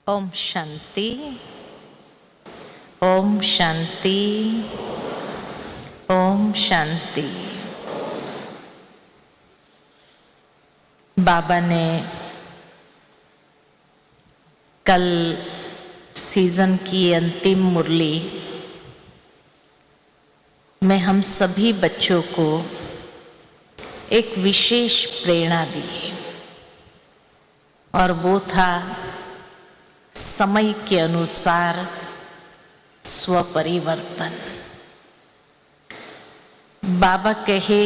ओम शांति। ओम शांति। ओम शांति। बाबा ने कल सीजन की अंतिम मुरली में हम सभी बच्चों को एक विशेष प्रेरणा दी और वो था समय के अनुसार स्वपरिवर्तन। बाबा कहे,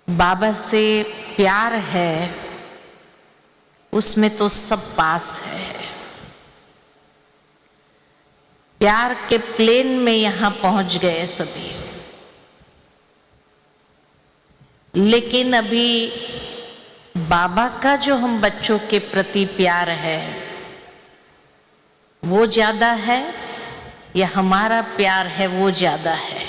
बाबा से प्यार है उसमें तो सब पास है। प्यार के प्लेन में यहां पहुंच गए सभी, लेकिन अभी बाबा का जो हम बच्चों के प्रति प्यार है वो ज्यादा है या हमारा प्यार है वो ज्यादा है?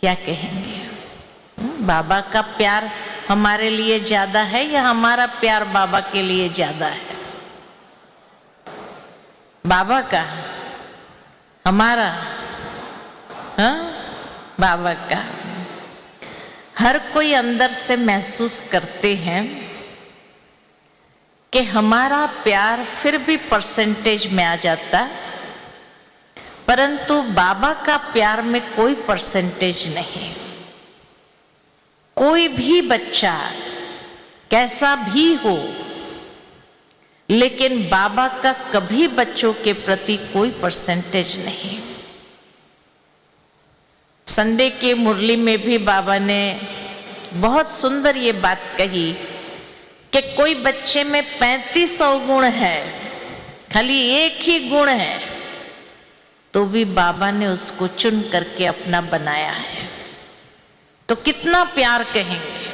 क्या कहेंगे? बाबा का प्यार हमारे लिए ज्यादा है या हमारा प्यार बाबा के लिए ज्यादा है? बाबा का, हमारा? हाँ, बाबा का। हर कोई अंदर से महसूस करते हैं कि हमारा प्यार फिर भी परसेंटेज में आ जाता, परंतु बाबा का प्यार में कोई परसेंटेज नहीं। कोई भी बच्चा कैसा भी हो, लेकिन बाबा का कभी बच्चों के प्रति कोई परसेंटेज नहीं। संडे के मुरली में भी बाबा ने बहुत सुंदर ये बात कही कि कोई बच्चे में 35 अवगुण है, खाली एक ही गुण है, तो भी बाबा ने उसको चुन करके अपना बनाया है। तो कितना प्यार कहेंगे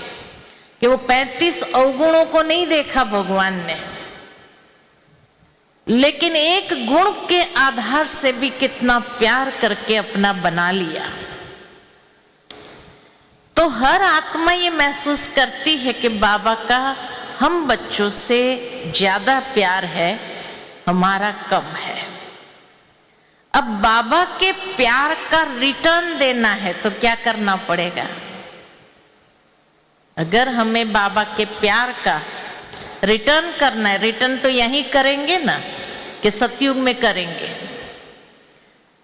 कि वो 35 अवगुणों को नहीं देखा भगवान ने, लेकिन एक गुण के आधार से भी कितना प्यार करके अपना बना लिया। तो हर आत्मा ये महसूस करती है कि बाबा का हम बच्चों से ज्यादा प्यार है, हमारा कम है। अब बाबा के प्यार का रिटर्न देना है तो क्या करना पड़ेगा? अगर हमें बाबा के प्यार का रिटर्न करना है, रिटर्न तो यही करेंगे ना कि सतयुग में करेंगे,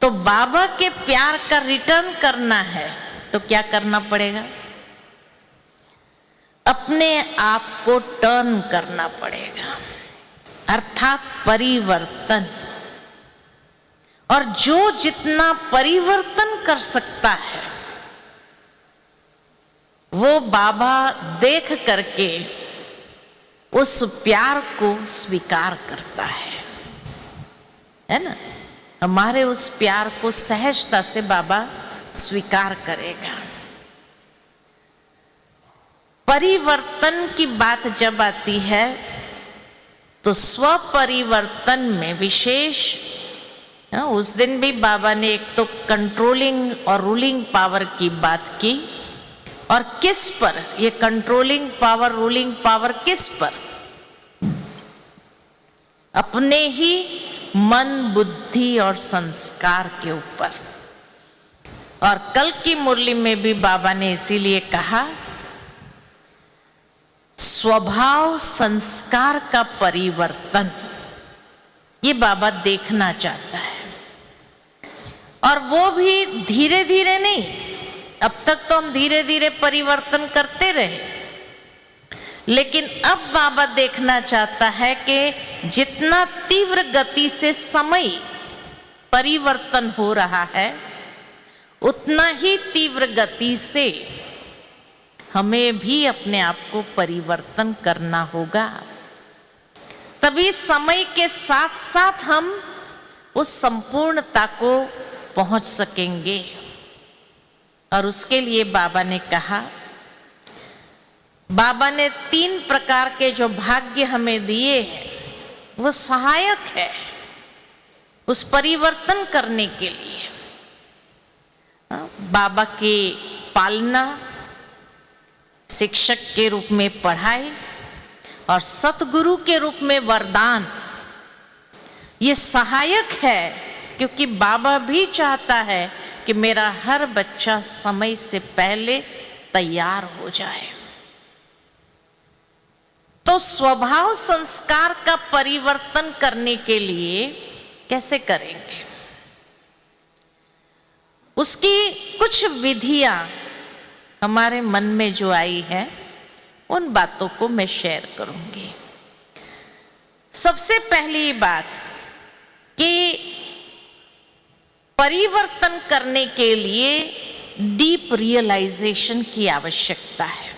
तो बाबा के प्यार का रिटर्न करना है तो क्या करना पड़ेगा? अपने आप को टर्न करना पड़ेगा, अर्थात परिवर्तन। और जो जितना परिवर्तन कर सकता है वो बाबा देख करके उस प्यार को स्वीकार करता है ना? हमारे उस प्यार को सहजता से बाबा स्वीकार करेगा। परिवर्तन की बात जब आती है तो स्वपरिवर्तन में विशेष, उस दिन भी बाबा ने एक तो कंट्रोलिंग और रूलिंग पावर की बात की, और किस पर ये कंट्रोलिंग पावर रूलिंग पावर किस पर? अपने ही मन बुद्धि और संस्कार के ऊपर। और कल की मुरली में भी बाबा ने इसीलिए कहा स्वभाव संस्कार का परिवर्तन, ये बाबा देखना चाहता है। और वो भी धीरे धीरे नहीं, अब तक तो हम धीरे धीरे परिवर्तन करते रहे, लेकिन अब बाबा देखना चाहता है कि जितना तीव्र गति से समय परिवर्तन हो रहा है उतना ही तीव्र गति से हमें भी अपने आप को परिवर्तन करना होगा। तभी समय के साथ साथ हम उस संपूर्णता को पहुंच सकेंगे। और उसके लिए बाबा ने कहा, बाबा ने 3 प्रकार के जो भाग्य हमें दिए हैं वो सहायक है उस परिवर्तन करने के लिए। बाबा की पालना, शिक्षक के रूप में पढ़ाई, और सतगुरु के रूप में वरदान ये सहायक है, क्योंकि बाबा भी चाहता है कि मेरा हर बच्चा समय से पहले तैयार हो जाए। तो स्वभाव संस्कार का परिवर्तन करने के लिए कैसे करेंगे, उसकी कुछ विधियां हमारे मन में जो आई है उन बातों को मैं शेयर करूंगी। सबसे पहली बात कि परिवर्तन करने के लिए डीप रियलाइजेशन की आवश्यकता है।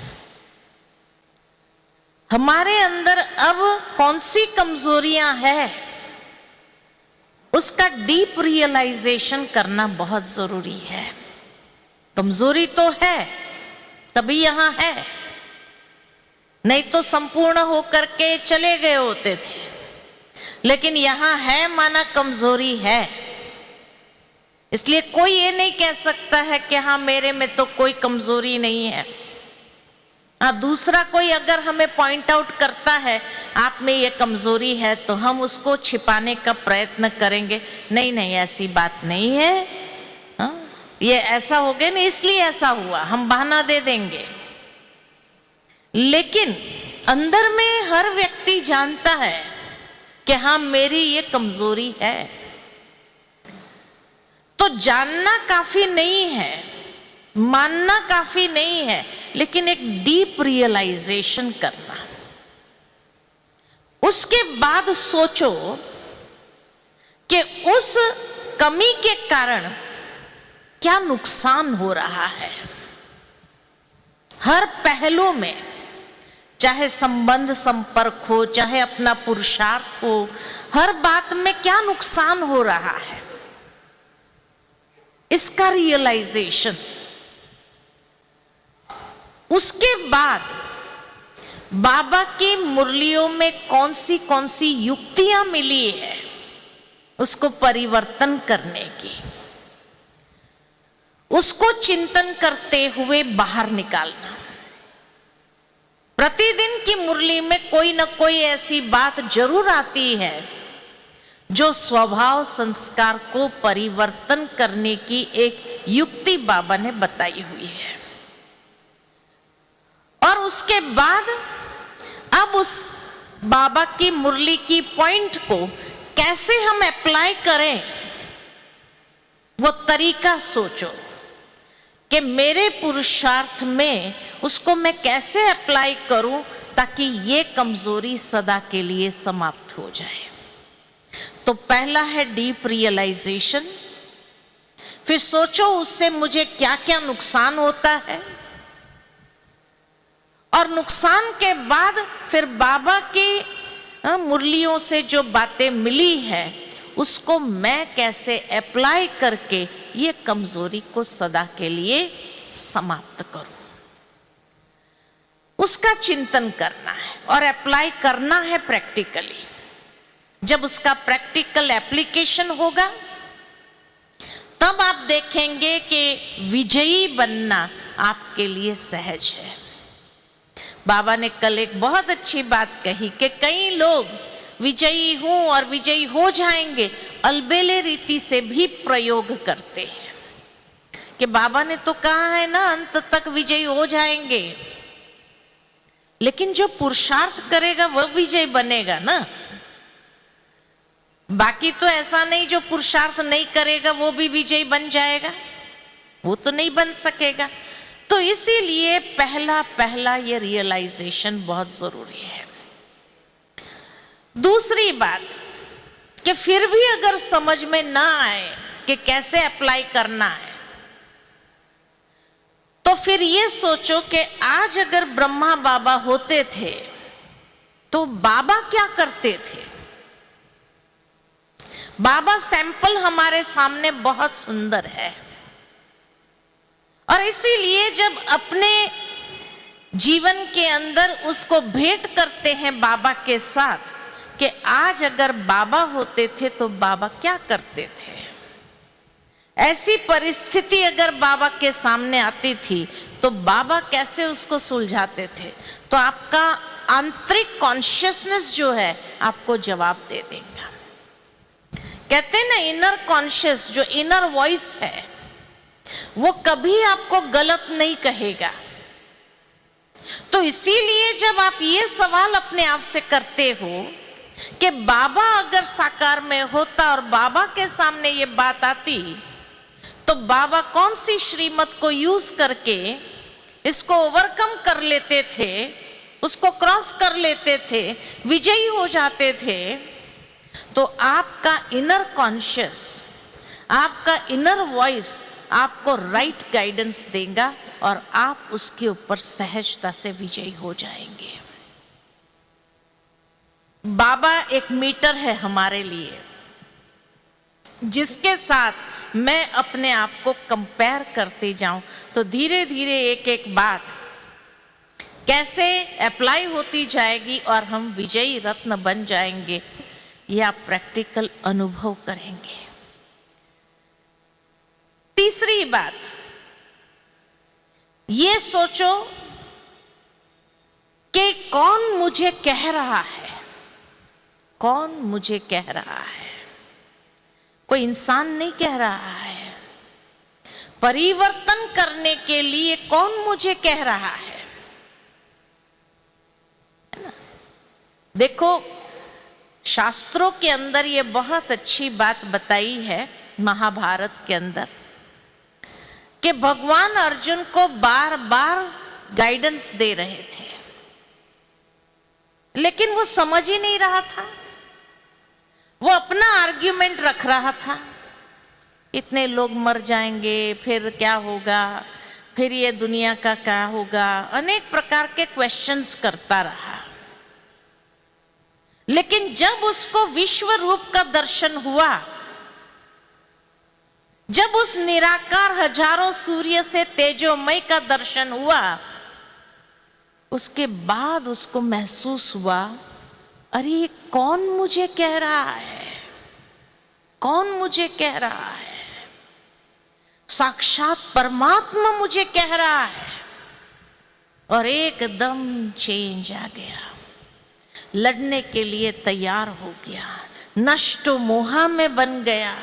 हमारे अंदर अब कौन सी कमजोरियां हैं, उसका डीप रियलाइजेशन करना बहुत जरूरी है। कमजोरी तो है तभी यहां है, नहीं तो संपूर्ण होकर के चले गए होते थे, लेकिन यहां है माना कमजोरी है। इसलिए कोई ये नहीं कह सकता है कि हाँ मेरे में तो कोई कमजोरी नहीं है। हाँ, दूसरा कोई अगर हमें पॉइंट आउट करता है आप में ये कमजोरी है, तो हम उसको छिपाने का प्रयत्न करेंगे, नहीं नहीं ऐसी बात नहीं है, हाँ ये ऐसा हो गया ना इसलिए ऐसा हुआ, हम बहाना दे देंगे। लेकिन अंदर में हर व्यक्ति जानता है कि हाँ मेरी ये कमजोरी है। तो जानना काफी नहीं है, मानना काफी नहीं है, लेकिन एक डीप रियलाइजेशन करना। उसके बाद सोचो कि उस कमी के कारण क्या नुकसान हो रहा है। हर पहलू में, चाहे संबंध संपर्क हो, चाहे अपना पुरुषार्थ हो, हर बात में क्या नुकसान हो रहा है, इसका रियलाइजेशन। उसके बाद बाबा की मुरलियों में कौन सी युक्तियां मिली है उसको परिवर्तन करने की, उसको चिंतन करते हुए बाहर निकालना। प्रतिदिन की मुरली में कोई ना कोई ऐसी बात जरूर आती है जो स्वभाव संस्कार को परिवर्तन करने की एक युक्ति बाबा ने बताई हुई है। और उसके बाद अब उस बाबा की मुरली की पॉइंट को कैसे हम अप्लाई करें, वो तरीका सोचो कि मेरे पुरुषार्थ में उसको मैं कैसे अप्लाई करूं ताकि ये कमजोरी सदा के लिए समाप्त हो जाए। तो पहला है डीप रियलाइजेशन। फिर सोचो उससे मुझे क्या क्या नुकसान होता है, और नुकसान के बाद फिर बाबा की मुरलियों से जो बातें मिली है उसको मैं कैसे अप्लाई करके ये कमजोरी को सदा के लिए समाप्त करूं, उसका चिंतन करना है और अप्लाई करना है प्रैक्टिकली। जब उसका प्रैक्टिकल एप्लीकेशन होगा तब आप देखेंगे कि विजयी बनना आपके लिए सहज है। बाबा ने कल एक बहुत अच्छी बात कही कि कई लोग विजयी हूं और विजयी हो जाएंगे अलबेले रीति से भी प्रयोग करते हैं कि बाबा ने तो कहा है ना अंत तक विजयी हो जाएंगे, लेकिन जो पुरुषार्थ करेगा वह विजयी बनेगा ना। बाकी तो ऐसा नहीं जो पुरुषार्थ नहीं करेगा वो भी विजयी बन जाएगा, वो तो नहीं बन सकेगा। तो इसीलिए पहला ये रियलाइजेशन बहुत जरूरी है। दूसरी बात कि फिर भी अगर समझ में ना आए कि कैसे अप्लाई करना है, तो फिर ये सोचो कि आज अगर ब्रह्मा बाबा होते थे तो बाबा क्या करते थे। बाबा सैंपल हमारे सामने बहुत सुंदर है, और इसीलिए जब अपने जीवन के अंदर उसको भेंट करते हैं बाबा के साथ कि आज अगर बाबा होते थे तो बाबा क्या करते थे, ऐसी परिस्थिति अगर बाबा के सामने आती थी तो बाबा कैसे उसको सुलझाते थे। तो आपका आंतरिक कॉन्शियसनेस जो है आपको जवाब दे देगा। कहते हैं ना, इनर कॉन्शियस, जो इनर वॉइस है वो कभी आपको गलत नहीं कहेगा। तो इसीलिए जब आप ये सवाल अपने आप से करते हो कि बाबा अगर साकार में होता और बाबा के सामने ये बात आती, तो बाबा कौन सी श्रीमत को यूज करके इसको ओवरकम कर लेते थे, उसको क्रॉस कर लेते थे, विजयी हो जाते थे। तो आपका इनर कॉन्शियस, आपका इनर वॉइस आपको राइट गाइडेंस देगा और आप उसके ऊपर सहजता से विजयी हो जाएंगे। बाबा एक मीटर है हमारे लिए, जिसके साथ मैं अपने आप को कंपेयर करते जाऊं तो धीरे धीरे एक एक बात कैसे अप्लाई होती जाएगी और हम विजयी रत्न बन जाएंगे, ये आप प्रैक्टिकल अनुभव करेंगे। तीसरी बात, ये सोचो कि कौन मुझे कह रहा है, कौन मुझे कह रहा है। कोई इंसान नहीं कह रहा है। परिवर्तन करने के लिए कौन मुझे कह रहा है ना? देखो, शास्त्रों के अंदर ये बहुत अच्छी बात बताई है, महाभारत के अंदर, कि भगवान अर्जुन को बार बार गाइडेंस दे रहे थे, लेकिन वो समझ ही नहीं रहा था। वो अपना आर्ग्यूमेंट रख रहा था, इतने लोग मर जाएंगे, फिर क्या होगा, फिर ये दुनिया का क्या होगा, अनेक प्रकार के क्वेश्चंस करता रहा। लेकिन जब उसको विश्व रूप का दर्शन हुआ, जब उस निराकार हजारों सूर्य से तेजोमय का दर्शन हुआ, उसके बाद उसको महसूस हुआ, अरे ये कौन मुझे कह रहा है, कौन मुझे कह रहा है, साक्षात परमात्मा मुझे कह रहा है। और एकदम चेंज आ गया, लड़ने के लिए तैयार हो गया, नष्ट मोहा में बन गया।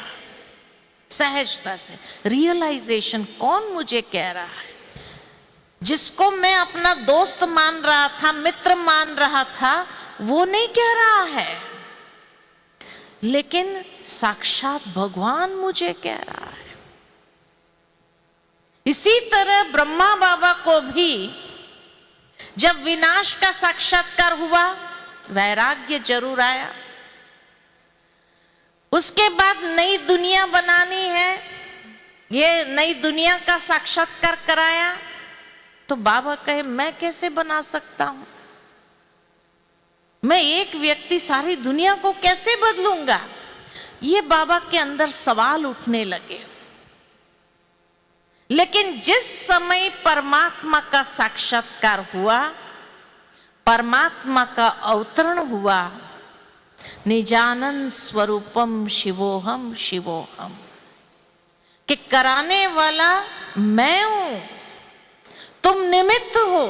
सहजता से रियलाइजेशन, कौन मुझे कह रहा है, जिसको मैं अपना दोस्त मान रहा था, मित्र मान रहा था, वो नहीं कह रहा है, लेकिन साक्षात भगवान मुझे कह रहा है। इसी तरह ब्रह्मा बाबा को भी जब विनाश का साक्षात्कार हुआ, वैराग्य जरूर आया। उसके बाद नई दुनिया बनानी है, ये नई दुनिया का साक्षात्कार कराया, तो बाबा कहे मैं कैसे बना सकता हूं, मैं एक व्यक्ति सारी दुनिया को कैसे बदलूंगा। ये बाबा के अंदर सवाल उठने लगे। लेकिन जिस समय परमात्मा का साक्षात्कार हुआ, परमात्मा का अवतरण हुआ, निजानंद स्वरूपम शिवोहम शिवोहम, कि कराने वाला मैं हूं, तुम निमित्त हो।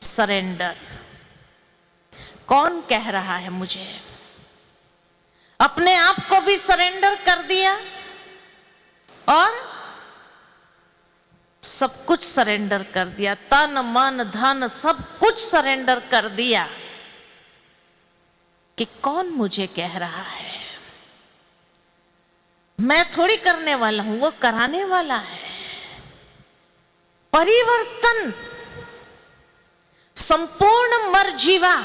सरेंडर, कौन कह रहा है मुझे, अपने आप को भी सरेंडर कर दिया और सब कुछ सरेंडर कर दिया, तन मन धन सब कुछ सरेंडर कर दिया, कि कौन मुझे कह रहा है। मैं थोड़ी करने वाला हूं, वो कराने वाला है। परिवर्तन, संपूर्ण मरजीवा,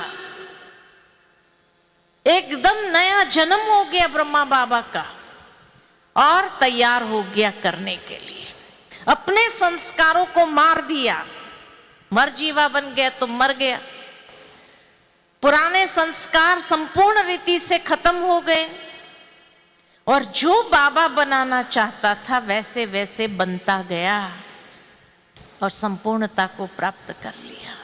एकदम नया जन्म हो गया ब्रह्मा बाबा का, और तैयार हो गया करने के लिए। अपने संस्कारों को मार दिया, मरजीवा बन गया तो मर गया। पुराने संस्कार संपूर्ण रीति से खत्म हो गए, और जो बाबा बनाना चाहता था वैसे वैसे बनता गया और संपूर्णता को प्राप्त कर लिया।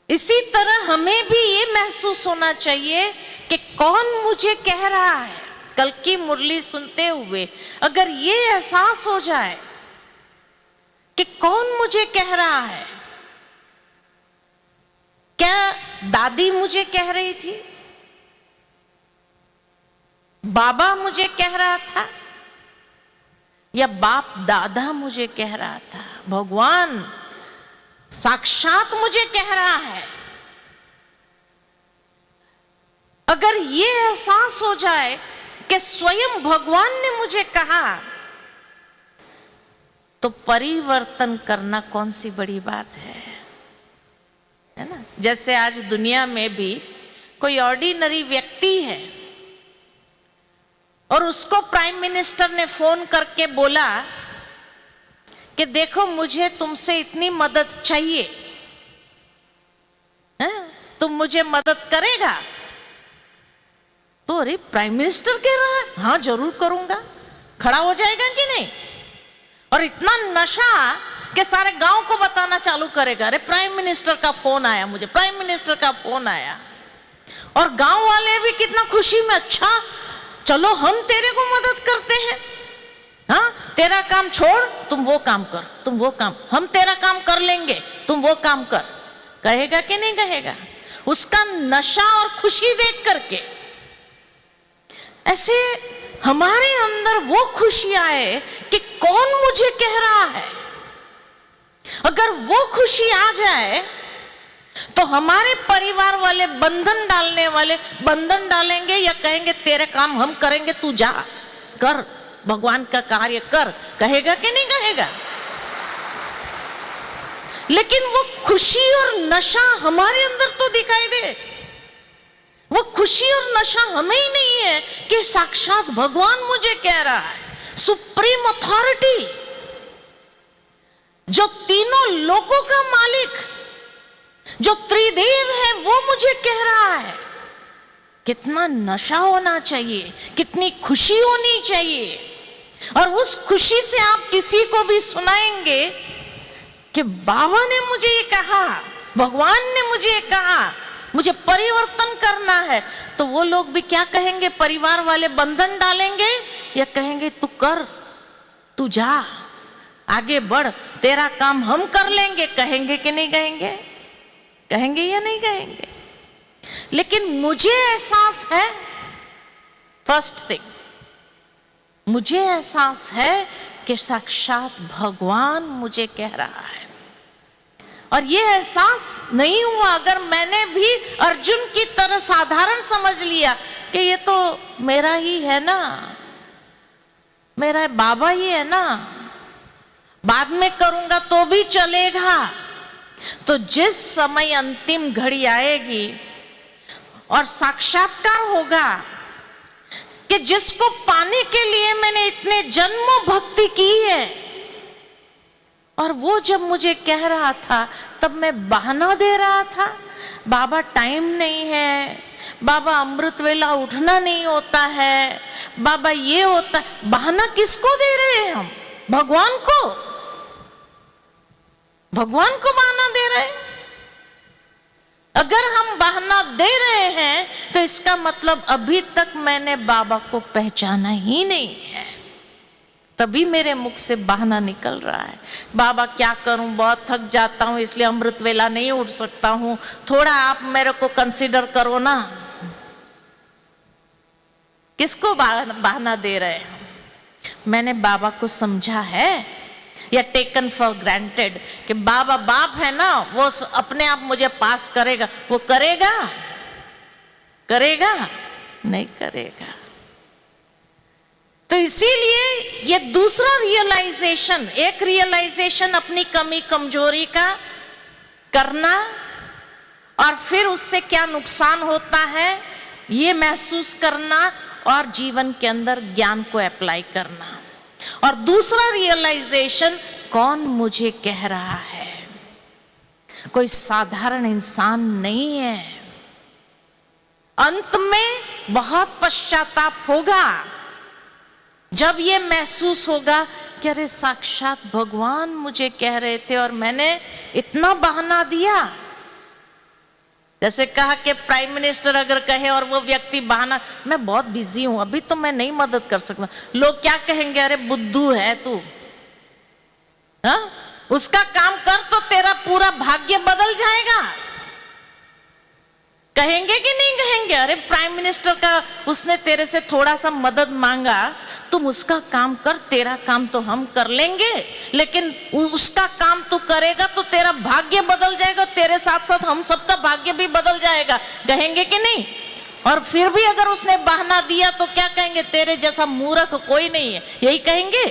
इसी तरह हमें भी ये महसूस होना चाहिए कि कौन मुझे कह रहा है। कल की मुरली सुनते हुए अगर ये एहसास हो जाए कि कौन मुझे कह रहा है, दादी मुझे कह रही थी, बाबा मुझे कह रहा था, या बाप दादा मुझे कह रहा था? भगवान साक्षात मुझे कह रहा है। अगर ये एहसास हो जाए कि स्वयं भगवान ने मुझे कहा, तो परिवर्तन करना कौन सी बड़ी बात है ना। जैसे आज दुनिया में भी कोई ऑर्डिनरी व्यक्ति है और उसको प्राइम मिनिस्टर ने फोन करके बोला कि देखो मुझे तुमसे इतनी मदद चाहिए, तुम मुझे मदद करेगा? तो अरे प्राइम मिनिस्टर कह रहा है, हाँ जरूर करूंगा, खड़ा हो जाएगा कि नहीं? और इतना नशा कि सारे गांव को बताना चालू करेगा, अरे प्राइम मिनिस्टर का फोन आया मुझे, प्राइम मिनिस्टर का फोन आया। और गांव वाले भी कितना खुशी में, अच्छा चलो हम तेरे को मदद करते हैं, हाँ तेरा काम छोड़, तुम वो काम कर, तुम वो काम, हम तेरा काम कर लेंगे, तुम वो काम कर। कहेगा कि नहीं कहेगा? उसका नशा और खुशी देख करके ऐसे हमारे अंदर वो खुशी आए कि कौन मुझे कह रहा है। अगर वो खुशी आ जाए तो हमारे परिवार वाले बंधन डालने वाले बंधन डालेंगे या कहेंगे तेरे काम हम करेंगे, तू जा कर, भगवान का कार्य कर। कहेगा कि नहीं कहेगा? लेकिन वो खुशी और नशा हमारे अंदर तो दिखाई दे। वो खुशी और नशा हमें ही नहीं है कि साक्षात भगवान मुझे कह रहा है। सुप्रीम अथॉरिटी, जो तीनों लोकों का मालिक, जो त्रिदेव है, वो मुझे कह रहा है। कितना नशा होना चाहिए, कितनी खुशी होनी चाहिए। और उस खुशी से आप किसी को भी सुनाएंगे कि बाबा ने मुझे ये कहा, भगवान ने मुझे ये कहा, मुझे परिवर्तन करना है, तो वो लोग भी क्या कहेंगे? परिवार वाले बंधन डालेंगे या कहेंगे तू कर, तू जा, आगे बढ़, तेरा काम हम कर लेंगे? कहेंगे कि नहीं कहेंगे? कहेंगे या नहीं कहेंगे? लेकिन मुझे एहसास है, फर्स्ट थिंग मुझे एहसास है कि साक्षात भगवान मुझे कह रहा है। और ये एहसास नहीं हुआ अगर मैंने भी अर्जुन की तरह साधारण समझ लिया कि ये तो मेरा ही है ना, मेरा बाबा ही है ना, बाद में करूंगा तो भी चलेगा। तो जिस समय अंतिम घड़ी आएगी और साक्षात्कार होगा कि जिसको पाने के लिए मैंने इतने जन्मों भक्ति की है, और वो जब मुझे कह रहा था तब मैं बहाना दे रहा था, बाबा टाइम नहीं है, बाबा अमृत वेला उठना नहीं होता है, बाबा ये होता है। बहाना किसको दे रहे हैं हम? भगवान को, भगवान को बहाना दे रहे हैं। अगर हम बहाना दे रहे हैं तो इसका मतलब अभी तक मैंने बाबा को पहचाना ही नहीं है, तभी मेरे मुख से बहाना निकल रहा है। बाबा क्या करूं, बहुत थक जाता हूं इसलिए अमृत वेला नहीं उठ सकता हूं, थोड़ा आप मेरे को कंसीडर करो ना। किसको बहाना दे रहे हैं? मैंने बाबा को समझा है या टेकन फॉर ग्रांटेड कि बाबा बाप है ना, वो अपने आप मुझे पास करेगा? वो करेगा? करेगा? नहीं करेगा। तो इसीलिए ये दूसरा रियलाइजेशन, एक रियलाइजेशन अपनी कमी कमजोरी का करना और फिर उससे क्या नुकसान होता है ये महसूस करना और जीवन के अंदर ज्ञान को अप्लाई करना। और दूसरा रियलाइजेशन, कौन मुझे कह रहा है? कोई साधारण इंसान नहीं है। अंत में बहुत पश्चाताप होगा जब ये महसूस होगा कि अरे साक्षात भगवान मुझे कह रहे थे और मैंने इतना बहाना दिया। जैसे कहा कि प्राइम मिनिस्टर अगर कहे और वो व्यक्ति बहाना, मैं बहुत बिजी हूं अभी तो मैं नहीं मदद कर सकता, लोग क्या कहेंगे? अरे बुद्धू है तू, हाँ उसका काम कर तो तेरा पूरा भाग्य बदल जाएगा। कहेंगे कि नहीं कहेंगे? अरे प्राइम मिनिस्टर का उसने तेरे से थोड़ा सा मदद मांगा, तुम उसका काम कर, तेरा काम तो हम कर लेंगे, लेकिन उसका काम तू करेगा तो तेरा भाग्य बदल जाएगा, तेरे साथ साथ हम सबका भाग्य भी बदल जाएगा। कहेंगे कि नहीं? और फिर भी अगर उसने बहाना दिया तो क्या कहेंगे? तेरे जैसा मूर्ख कोई नहीं है, यही कहेंगे।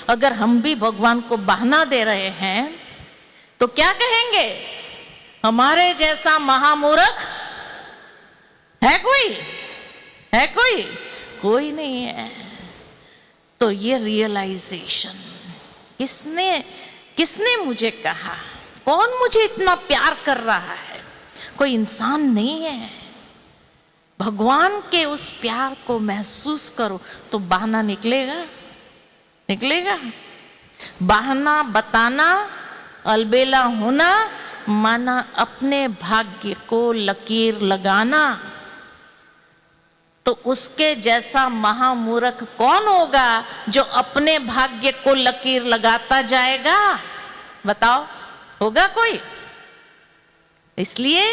अगर हम भी भगवान को बहाना दे रहे हैं तो क्या कहेंगे? हमारे जैसा महामूर्ख है कोई? है कोई? कोई नहीं है। तो ये रियलाइजेशन किसने मुझे कहा? कौन मुझे इतना प्यार कर रहा है? कोई इंसान नहीं है। भगवान के उस प्यार को महसूस करो तो बहाना निकलेगा? निकलेगा? बहाना बताना, अलबेला होना, माना अपने भाग्य को लकीर लगाना। तो उसके जैसा महामूर्ख कौन होगा जो अपने भाग्य को लकीर लगाता जाएगा? बताओ, होगा कोई? इसलिए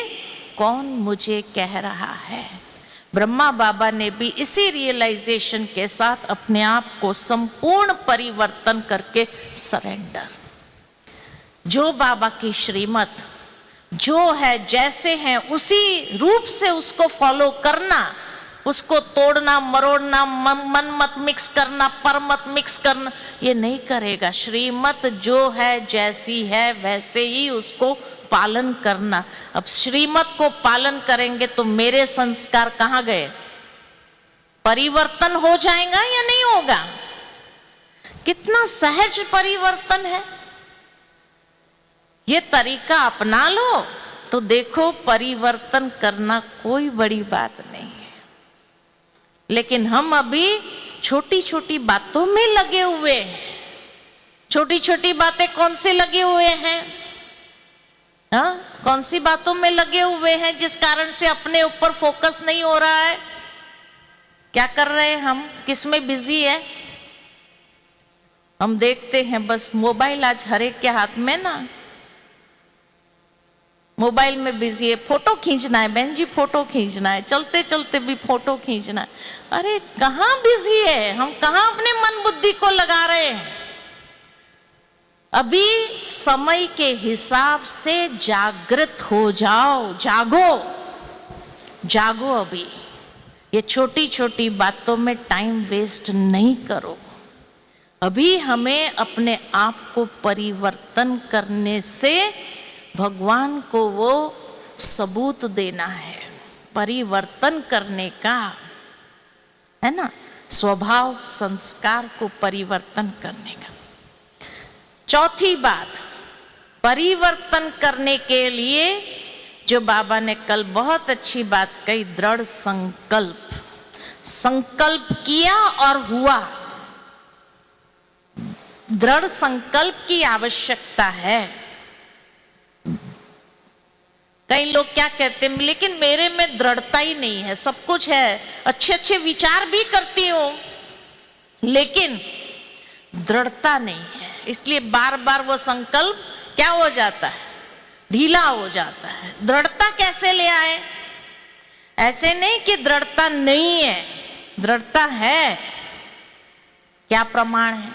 कौन मुझे कह रहा है? ब्रह्मा बाबा ने भी इसी रियलाइजेशन के साथ अपने आप को संपूर्ण परिवर्तन करके सरेंडर, जो बाबा की श्रीमत जो है, जैसे हैं उसी रूप से उसको फॉलो करना, उसको तोड़ना मरोड़ना, मन मत मिक्स करना, पर मत मिक्स करना, ये नहीं करेगा। श्रीमत जो है जैसी है वैसे ही उसको पालन करना। अब श्रीमत को पालन करेंगे तो मेरे संस्कार कहाँ गए? परिवर्तन हो जाएगा या नहीं होगा? कितना सहज परिवर्तन है। ये तरीका अपना लो तो देखो परिवर्तन करना कोई बड़ी बात नहीं है। लेकिन हम अभी छोटी छोटी बातों में लगे हुए हैं। छोटी छोटी बातें कौन सी लगे हुए हैं? हाँ, कौन सी बातों में लगे हुए हैं जिस कारण से अपने ऊपर फोकस नहीं हो रहा है? क्या कर रहे हैं हम? किस में बिजी है? हम देखते हैं बस मोबाइल आज हर एक के हाथ में ना, मोबाइल में बिजी है। फोटो खींचना है बहन जी, फोटो खींचना है, चलते चलते भी फोटो खींचना है। अरे कहाँ बिजी है हम? कहाँ अपने मन बुद्धि को लगा रहे हैं? अभी समय के हिसाब से जागृत हो जाओ, जागो, जागो। अभी ये छोटी छोटी बातों में टाइम वेस्ट नहीं करो। अभी हमें अपने आप को परिवर्तन करने से भगवान को वो सबूत देना है, परिवर्तन करने का, है ना, स्वभाव संस्कार को परिवर्तन करने का। चौथी बात, परिवर्तन करने के लिए जो बाबा ने कल बहुत अच्छी बात कही, दृढ़ संकल्प। संकल्प किया और हुआ। दृढ़ संकल्प की आवश्यकता है। कई लोग क्या कहते हैं, लेकिन मेरे में दृढ़ता ही नहीं है। सब कुछ है, अच्छे अच्छे विचार भी करती हूं, लेकिन दृढ़ता नहीं है। इसलिए बार बार वो संकल्प क्या हो जाता है? ढीला हो जाता है। दृढ़ता कैसे ले आए? ऐसे नहीं कि दृढ़ता नहीं है, दृढ़ता है। क्या प्रमाण है?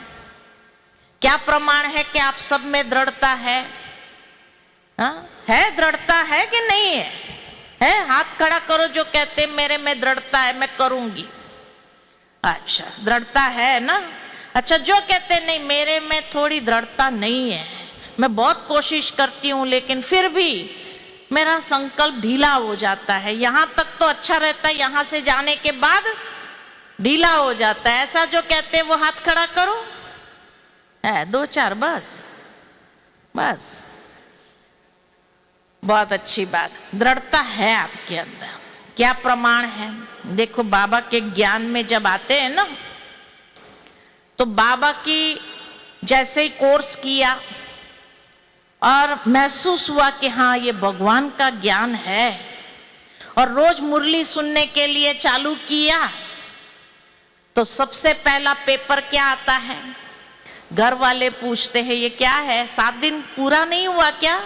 क्या प्रमाण है कि आप सब में दृढ़ता है? हाँ, है दृढ़ता है कि नहीं है? है? हाथ खड़ा करो जो कहते मेरे में दृढ़ता है, मैं करूंगी। अच्छा, दृढ़ता है ना? अच्छा, जो कहते नहीं मेरे में थोड़ी दृढ़ता नहीं है, मैं बहुत कोशिश करती हूं लेकिन फिर भी मेरा संकल्प ढीला हो जाता है, यहां तक तो अच्छा रहता है, यहां से जाने के बाद ढीला हो जाता है, ऐसा जो कहते हैं वो हाथ खड़ा करो। है दो चार, बस बस, बहुत अच्छी बात। दृढ़ता है आपके अंदर। क्या प्रमाण है? देखो, बाबा के ज्ञान में जब आते हैं ना, तो बाबा की जैसे ही कोर्स किया और महसूस हुआ कि हाँ ये भगवान का ज्ञान है, और रोज मुरली सुनने के लिए चालू किया, तो सबसे पहला पेपर क्या आता है? घर वाले पूछते हैं ये क्या है? 7 दिन पूरा नहीं हुआ क्या?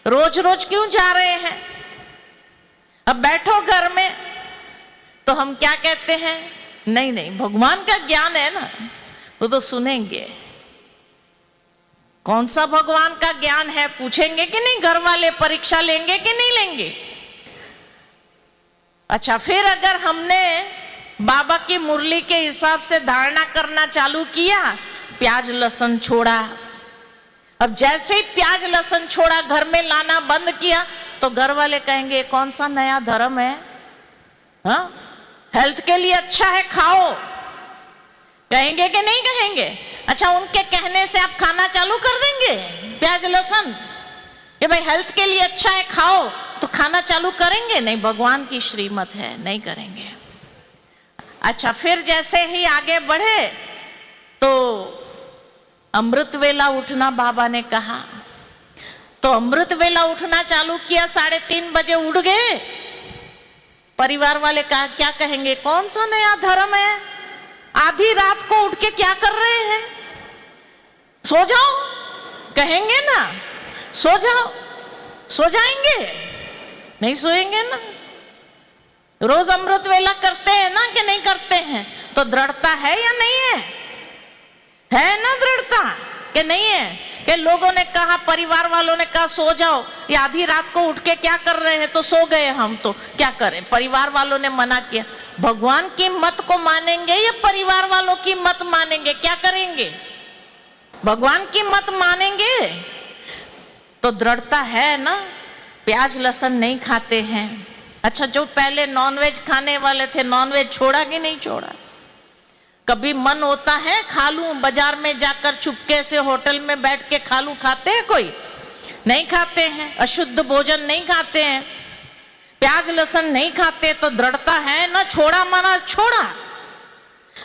रोज रोज क्यों जा रहे हैं? अब बैठो घर में तो हम क्या कहते हैं, नहीं नहीं भगवान का ज्ञान है ना, वो तो सुनेंगे। कौन सा भगवान का ज्ञान है पूछेंगे कि नहीं, घर वाले परीक्षा लेंगे कि नहीं लेंगे। अच्छा, फिर अगर हमने बाबा की मुरली के हिसाब से धारणा करना चालू किया, प्याज लहसुन छोड़ा, अब जैसे ही प्याज लहसुन छोड़ा, घर में लाना बंद किया, तो घर वाले कहेंगे कौन सा नया धर्म है, हाँ हेल्थ के लिए अच्छा है खाओ, कहेंगे कि नहीं कहेंगे। अच्छा, उनके कहने से आप खाना चालू कर देंगे प्याज लहसुन कि भाई हेल्थ के लिए अच्छा है खाओ, तो खाना चालू करेंगे नहीं, भगवान की श्रीमत है, नहीं करेंगे। अच्छा, फिर जैसे ही आगे बढ़े तो अमृत वेला उठना बाबा ने कहा, तो अमृत वेला उठना चालू किया, 3:30 बजे उठ गए। परिवार वाले कहा क्या कहेंगे, कौन सा नया धर्म है, आधी रात को उठ के क्या कर रहे हैं, सो जाओ, कहेंगे ना, सो जाओ, सो जाएंगे, नहीं सोएंगे ना। रोज अमृत वेला करते हैं ना कि नहीं करते हैं, तो दृढ़ता है या नहीं है ना दृढ़ता कि नहीं है, कि लोगों ने कहा, परिवार वालों ने कहा सो जाओ, या आधी रात को उठ के क्या कर रहे हैं, तो सो गए हम, तो क्या करें, परिवार वालों ने मना किया। भगवान की मत को मानेंगे या परिवार वालों की मत मानेंगे, क्या करेंगे, भगवान की मत मानेंगे तो दृढ़ता है ना, प्याज लहसुन नहीं खाते हैं। अच्छा, जो पहले नॉनवेज खाने वाले थे, नॉनवेज छोड़ा कि नहीं छोड़ा, कभी मन होता है खा लूं, बाजार में जाकर चुपके से होटल में बैठ के खा लूं, खाते हैं कोई, नहीं खाते हैं, अशुद्ध भोजन नहीं खाते हैं, प्याज लहसुन नहीं खाते, तो दृढ़ता है ना, छोड़ा माना छोड़ा।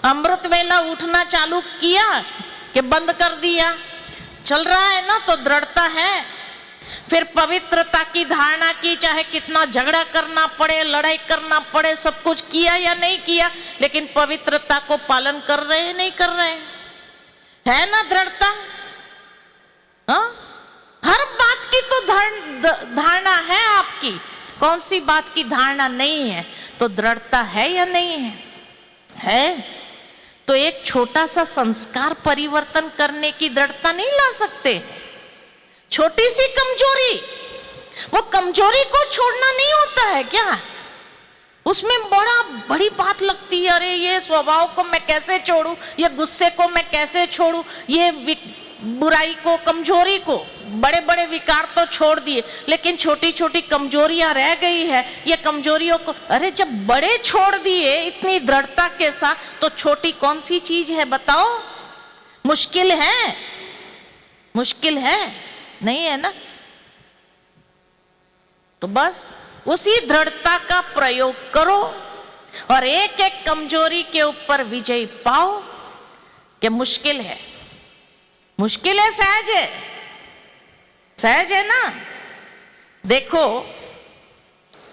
अमृत वेला उठना चालू किया कि बंद कर दिया, चल रहा है ना, तो दृढ़ता है। फिर पवित्रता की धारणा की, चाहे कितना झगड़ा करना पड़े, लड़ाई करना पड़े, सब कुछ किया या नहीं किया, लेकिन पवित्रता को पालन कर रहे हैं नहीं कर रहे हैं, है ना दृढ़ता। हाँ, हर बात की तो धारणा है आपकी, कौन सी बात की धारणा नहीं है, तो दृढ़ता है या नहीं है तो एक छोटा सा संस्कार परिवर्तन करने की दृढ़ता नहीं ला सकते। छोटी सी कमजोरी, वो कमजोरी को छोड़ना नहीं होता है क्या, उसमें बड़ी बात लगती है, अरे ये स्वभाव को मैं कैसे छोड़ूं, ये गुस्से को मैं कैसे छोड़ूं, ये बुराई को, कमजोरी को, बड़े बड़े विकार तो छोड़ दिए, लेकिन छोटी छोटी कमजोरियां रह गई है, ये कमजोरियों को, अरे जब बड़े छोड़ दिए इतनी दृढ़ता के साथ, तो छोटी कौन सी चीज है बताओ, मुश्किल है, मुश्किल है नहीं है ना। तो बस उसी दृढ़ता का प्रयोग करो और एक एक कमजोरी के ऊपर विजय पाओ। कि मुश्किल है, मुश्किल है, सहज है, सहज है ना। देखो,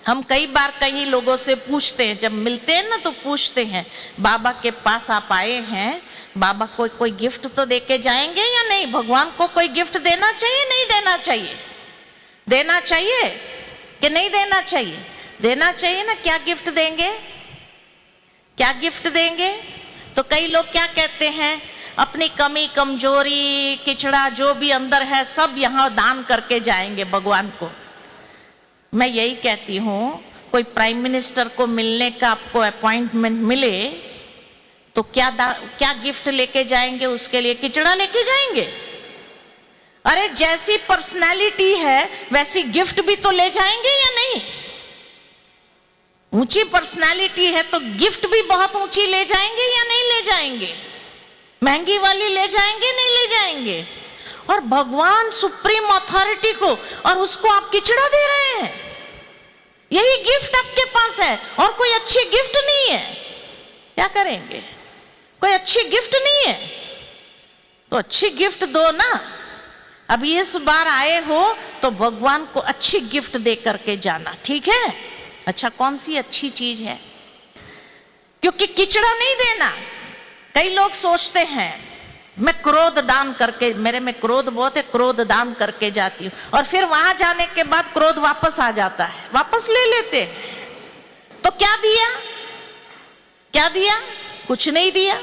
हम कई बार कई लोगों से पूछते हैं, जब मिलते हैं ना तो पूछते हैं, बाबा के पास आप आए हैं, बाबा को कोई गिफ्ट तो देके जाएंगे या नहीं, भगवान को कोई गिफ्ट देना चाहिए नहीं देना चाहिए, देना चाहिए कि नहीं देना चाहिए, देना चाहिए ना। क्या गिफ्ट देंगे, क्या गिफ्ट देंगे, तो कई लोग क्या कहते हैं, अपनी कमी कमजोरी किचड़ा जो भी अंदर है सब यहाँ दान करके जाएंगे भगवान को। मैं यही कहती हूँ, कोई प्राइम मिनिस्टर को मिलने का आपको अपॉइंटमेंट मिले तो क्या गिफ्ट लेके जाएंगे, उसके लिए किचड़ा लेके जाएंगे। अरे जैसी पर्सनालिटी है वैसी गिफ्ट भी तो ले जाएंगे या नहीं। ऊंची पर्सनालिटी है तो गिफ्ट भी बहुत ऊंची ले जाएंगे या नहीं ले जाएंगे, महंगी वाली ले जाएंगे नहीं ले जाएंगे। और भगवान सुप्रीम अथॉरिटी को, और उसको आप किचड़ा दे रहे हैं, यही गिफ्ट आपके पास है और कोई अच्छी गिफ्ट नहीं है, क्या करेंगे, कोई अच्छी गिफ्ट नहीं है तो अच्छी गिफ्ट दो ना। अब इस बार आए हो तो भगवान को अच्छी गिफ्ट दे करके जाना, ठीक है। अच्छा, कौन सी अच्छी चीज है, क्योंकि किचड़ा नहीं देना। कई लोग सोचते हैं मैं क्रोध दान करके, मेरे में क्रोध बहुत है, क्रोध दान करके जाती हूँ, और फिर वहां जाने के बाद क्रोध वापस आ जाता है, वापस ले लेते हैं। क्या दिया? क्या दिया? कुछ नहीं दिया।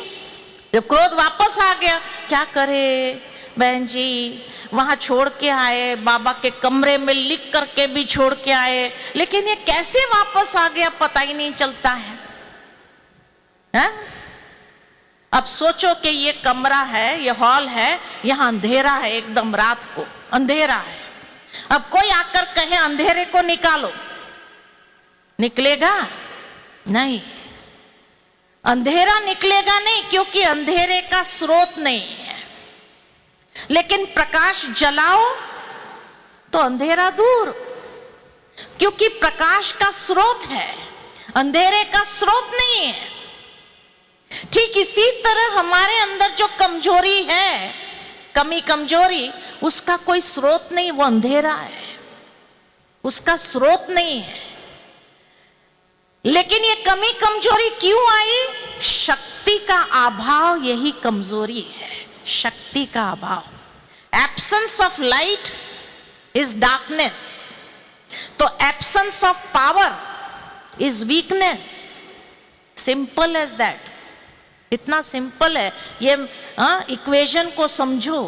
जब क्रोध वापस आ गया, क्या करे बहन जी, वहां छोड़ के आए, बाबा के कमरे में लिख करके भी छोड़ के आए, लेकिन ये कैसे वापस आ गया पता ही नहीं चलता है। अब सोचो कि ये कमरा है, ये हॉल है, यहां अंधेरा है, एकदम रात को अंधेरा है। अब कोई आकर कहे अंधेरे को निकालो, निकलेगा नहीं, अंधेरा निकलेगा नहीं, क्योंकि अंधेरे का स्रोत नहीं है। लेकिन प्रकाश जलाओ तो अंधेरा दूर, क्योंकि प्रकाश का स्रोत है, अंधेरे का स्रोत नहीं है। ठीक इसी तरह हमारे अंदर जो कमजोरी है, कमी कमजोरी, उसका कोई स्रोत नहीं, वो अंधेरा है, उसका स्रोत नहीं है। लेकिन ये कमी कमजोरी क्यों आई? शक्ति का अभाव यही कमजोरी है, शक्ति का अभाव। Absence of light is darkness, तो absence of power is weakness. Simple as that, इतना सिंपल है ये। इक्वेशन को समझो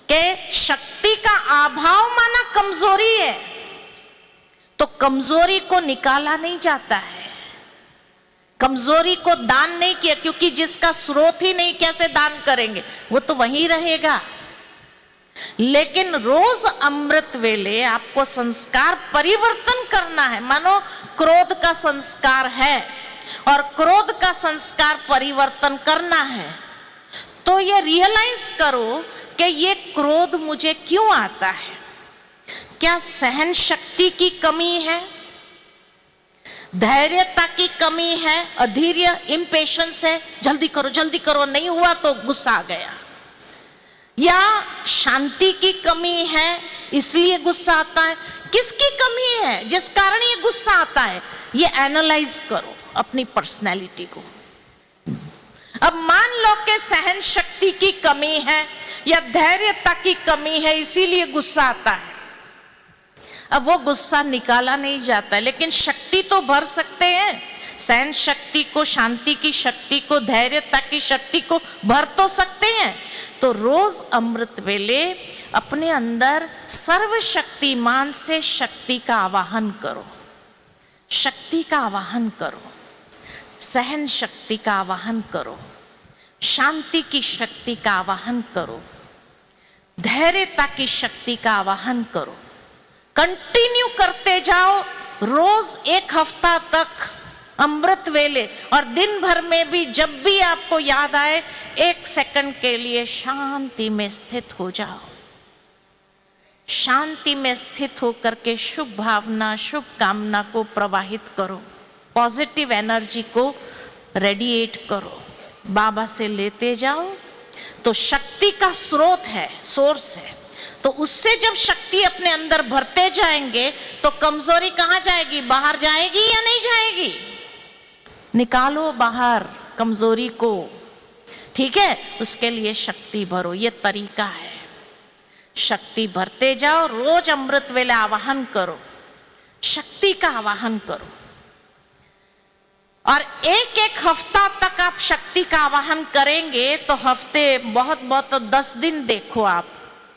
कि शक्ति का अभाव माना कमजोरी है, तो कमजोरी को निकाला नहीं जाता है, कमजोरी को दान नहीं किया, क्योंकि जिसका स्रोत ही नहीं कैसे दान करेंगे, वो तो वहीं रहेगा। लेकिन रोज अमृत वेले आपको संस्कार परिवर्तन करना है। मानो क्रोध का संस्कार है और क्रोध का संस्कार परिवर्तन करना है, तो ये रियलाइज करो कि ये क्रोध मुझे क्यों आता है। क्या सहन शक्ति की कमी है, धैर्यता की कमी है, अधीर्य, इम्पेशंस है, जल्दी करो, नहीं हुआ तो गुस्सा आ गया, या शांति की कमी है इसलिए गुस्सा आता है। किसकी कमी है जिस कारण ये गुस्सा आता है? ये एनालाइज करो अपनी पर्सनैलिटी को। अब मान लो कि सहन शक्ति की कमी है या धैर्यता की कमी है, इसीलिए गुस्सा आता है। अब वो गुस्सा निकाला नहीं जाता है, लेकिन शक्ति तो भर सकते हैं, सहन शक्ति को, शांति की शक्ति को, धैर्यता की शक्ति को भर तो सकते हैं। तो रोज अमृत वेले अपने अंदर सर्वशक्तिमान से शक्ति का आवाहन करो, शक्ति का आवाहन करो, सहन शक्ति का आवाहन करो, शांति की शक्ति का आवाहन करो, धैर्यता की शक्ति का आवाहन करो। कंटिन्यू करते जाओ, रोज एक हफ्ता तक अमृत वेले, और दिन भर में भी जब भी आपको याद आए, 1 सेकंड के लिए शांति में स्थित हो जाओ। शांति में स्थित होकर के शुभ भावना, शुभ कामना को प्रवाहित करो, पॉजिटिव एनर्जी को रेडिएट करो, बाबा से लेते जाओ। तो शक्ति का स्रोत है, सोर्स है, तो उससे जब शक्ति अपने अंदर भरते जाएंगे तो कमजोरी कहां जाएगी? बाहर जाएगी या नहीं जाएगी? निकालो बाहर कमजोरी को, ठीक है? उसके लिए शक्ति भरो, ये तरीका है। शक्ति भरते जाओ, रोज अमृत वेले आवाहन करो, शक्ति का आवाहन करो, और एक हफ्ता तक आप शक्ति का आवाहन करेंगे तो हफ्ते बहुत तो 10 दिन देखो आप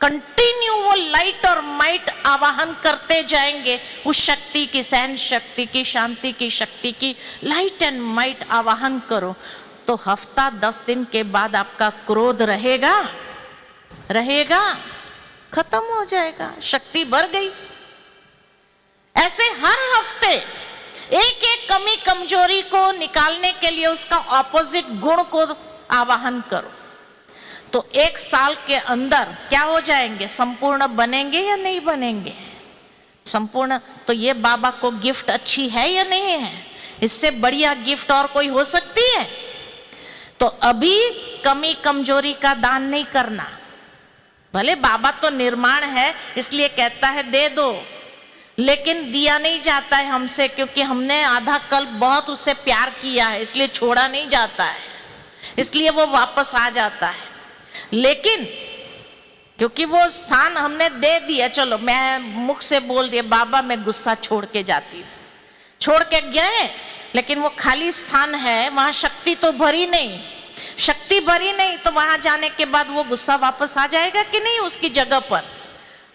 कंटिन्यू वो लाइट और माइट आवाहन करते जाएंगे, उस शक्ति की, सहन शक्ति की, शांति की शक्ति की लाइट एंड माइट आवाहन करो। तो हफ्ता 10 दिन के बाद आपका क्रोध रहेगा, खत्म हो जाएगा, शक्ति बढ़ गई। ऐसे हर हफ्ते एक कमी कमजोरी को निकालने के लिए उसका ऑपोजिट गुण को आवाहन करो, तो 1 साल के अंदर क्या हो जाएंगे? संपूर्ण बनेंगे या नहीं बनेंगे? संपूर्ण। तो ये बाबा को गिफ्ट अच्छी है या नहीं है? इससे बढ़िया गिफ्ट और कोई हो सकती है? तो अभी कमी कमजोरी का दान नहीं करना। भले बाबा तो निर्माण है इसलिए कहता है दे दो, लेकिन दिया नहीं जाता है हमसे, क्योंकि हमने आधा कल्प बहुत उससे प्यार किया है, इसलिए छोड़ा नहीं जाता है, इसलिए वो वापस आ जाता है। लेकिन क्योंकि वो स्थान हमने दे दिया, चलो मैं मुख से बोल दिया बाबा मैं गुस्सा छोड़ के जाती हूँ, छोड़ के गए लेकिन वो खाली स्थान है, वहां शक्ति तो भरी नहीं। शक्ति भरी नहीं तो वहां जाने के बाद वो गुस्सा वापस आ जाएगा कि नहीं उसकी जगह पर?